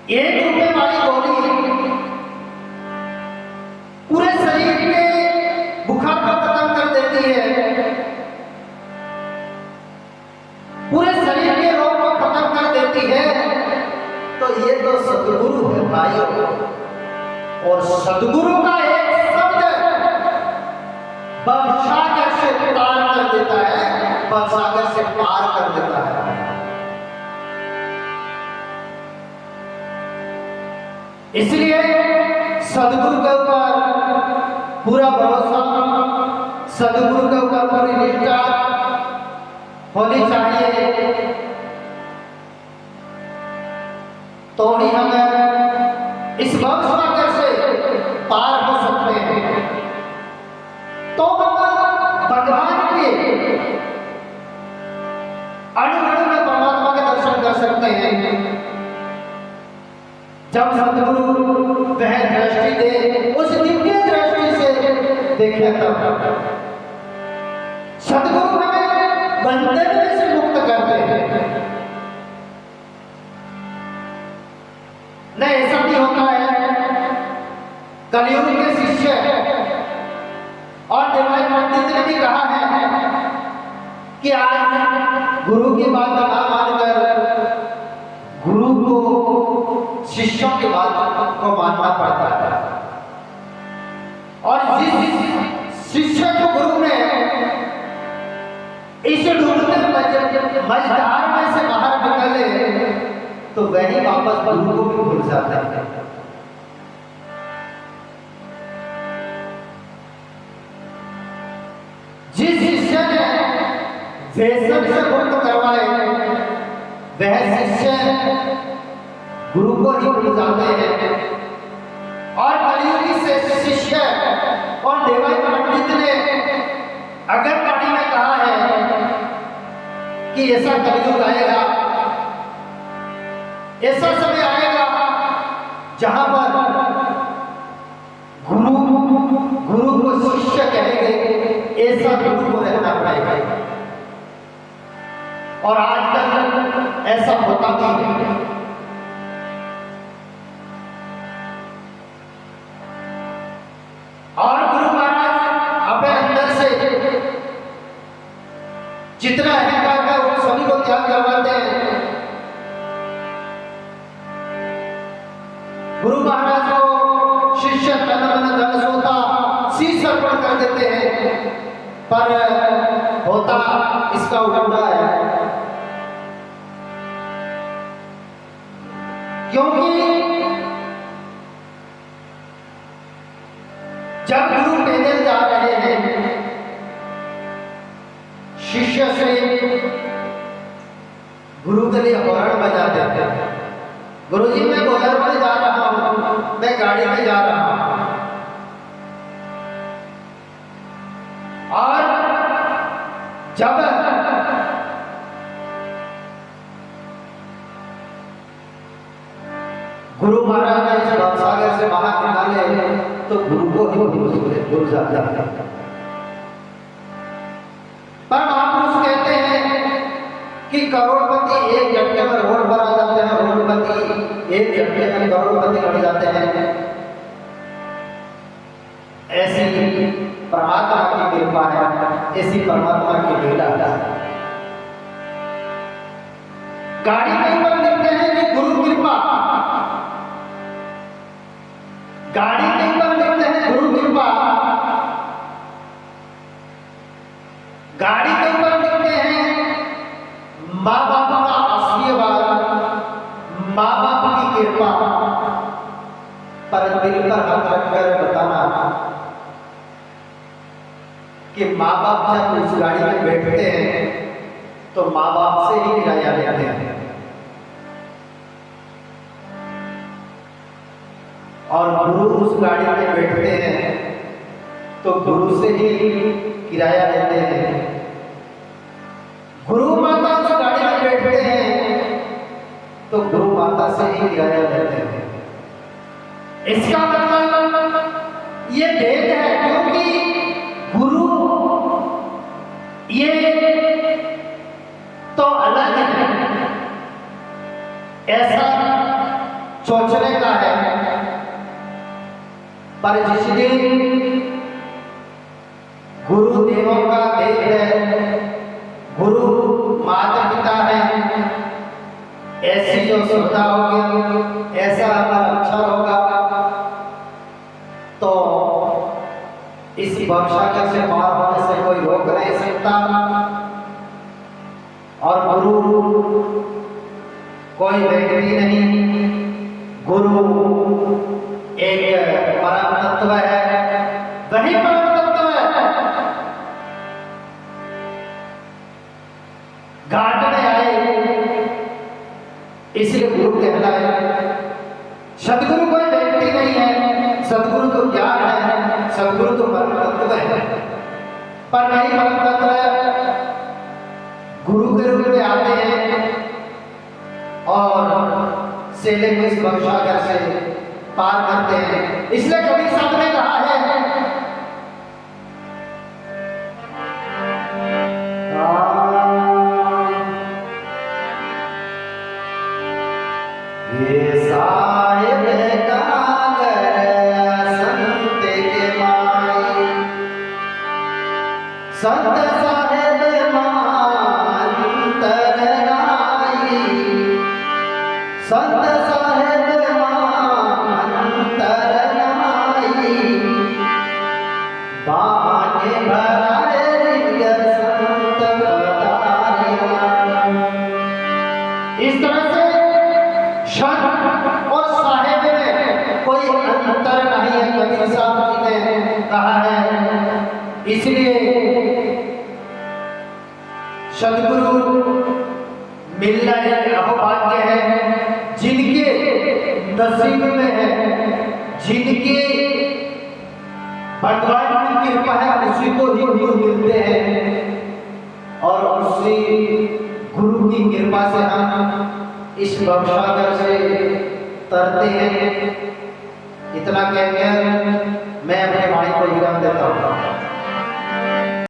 1 रुपए वाली गोली पूरे शरीर के बुखार को खत्म कर देती है, पूरे शरीर के रोग को खत्म कर देती है। तो ये तो सदगुरु है भाइयों। और सदगुरु का एक शब्द भवसागर से पार कर देता है, भवसागर से पार कर देता है। इसलिए सदगुरु के ऊपर पूरा भरोसा, सदगुरु के ऊपर पूरी निष्ठा होनी चाहिए, तो ही हम इस भवसागर से पार हो सकते हैं। तो हम भगवान के अणु-अणु में परमात्मा के दर्शन कर सकते हैं। जब सदगुरु वह दृष्टि दे, उस दिव्य दृष्टि से देखे, तब सदगुरु हमें बंधन से मुक्त करते हैं। नहीं, ऐसा भी होता है कलयुग के शिष्य और देवाय पंडित ने भी कहा है कि आज गुरु की बात ना मानकर गुरु को शिष्यों की बात को मानना पड़ता है। और जिस शिष्य को गुरु ने इस डूबते मझधार में से बाहर निकाले, तो वही वापस गुरु को भी भूल जाता है। जिस शिष्य ने व्यसन से मुक्त करवाए, वह शिष्य गुरु को ही भूल जाते हैं। और कलयुगी से शिष्य और देवाय पंडित ने अगर पानी में कहा है कि ऐसा कलयुग आएगा, ऐसा समय आएगा जहां पर गुरु को शिष्य कहेंगे, ऐसा गुरु को रहना पड़ेगा। और आजकल ऐसा होता भी है। और गुरु महाराज अपने अंदर से जितना अहंकार है वो सभी को त्याग करवाते हैं। गुरु महाराज को शिष्य तन मन धन सोता शीश अर्पण कर देते हैं, पर होता इसका उल्टा है। क्योंकि जब गुरु पैदल जा रहे हैं, शिष्य से गुरु के लिए हॉर्न बजाते हैं, गुरुजी मैं बोलर में जा रहा हूं, मैं गाड़ी में जा रहा हूं। और जब गुरु महाराज ने इस भवसागर से बाहर निकाले, तो गुरु को ही भूल जाता है। पर महापुरुष कहते हैं कि करोड़पति एक झटके में रोड पर आ जाते हैं, रोडपति एक झटके में करोड़पति बन जाते हैं। ऐसी परमात्मा की कृपा है, ऐसी परमात्मा की लीला है। गाड़ी के ऊपर लिखते हैं कि गुरु कृपा, गाड़ी के ऊपर लिखते हैं गुरु कृपा, गाड़ी के ऊपर लिखते हैं माँ बाप का आशीर्वाद, माँ बाप की कृपा। पर दिल पर हाथ रखकर बताना कि माँ बाप जब उस गाड़ी में बैठते हैं तो माँ बाप से ही किराया लेते हैं, और गुरु उस गाड़ी में बैठते हैं तो गुरु से ही किराया लेते हैं। गुरु माता उस गाड़ी में बैठते हैं तो गुरु माता से ही किराया लेते हैं। इसका मतलब ये भेद है, क्योंकि गुरु ये तो अलग है, ऐसा सोचने का है। पर जिस दिन गुरुदेवों का देह है, गुरु माता पिता है, ऐसी जो श्रद्धा होगी, ऐसा हमारा अक्षर होगा, तो इस भवसागर से पार होने से कोई रोक नहीं सकता। और गुरु कोई व्यक्ति नहीं, गुरु एक परम तत्व है, वही परम तत्व है। घाट में आए इसलिए गुरु कहलाए। सदगुरु कोई व्यक्ति नहीं है, सदगुरु तो ज्ञान है, सदगुरु तो परम तत्व है। पर नहीं परम तत्व गुरु के रूप में आते हैं और सेले को इस भवसागर से पार करते हैं। इसलिए कबीर साहब ने कहा है, ये साहिब कागर संत के माई, संत साहिब मांतर राई, संत साहिब मांतर राई, बाने भराए रिंग संत पधारिया। इस तरह से संत और साहिब में कोई अंतर नहीं है, कबीर साहब जी ने कहा है। इसलिए सदगुरु मिलना एक अहोभाग्य है। जिनके नसीब में है, जिनके भगवान की कृपा है, उसी को ही गुरु मिलते हैं। और उसी गुरु की कृपा से हम इस भवसागर से तरते हैं। इतना कहकर मैं अपने वाणी को विराम देता हूँ।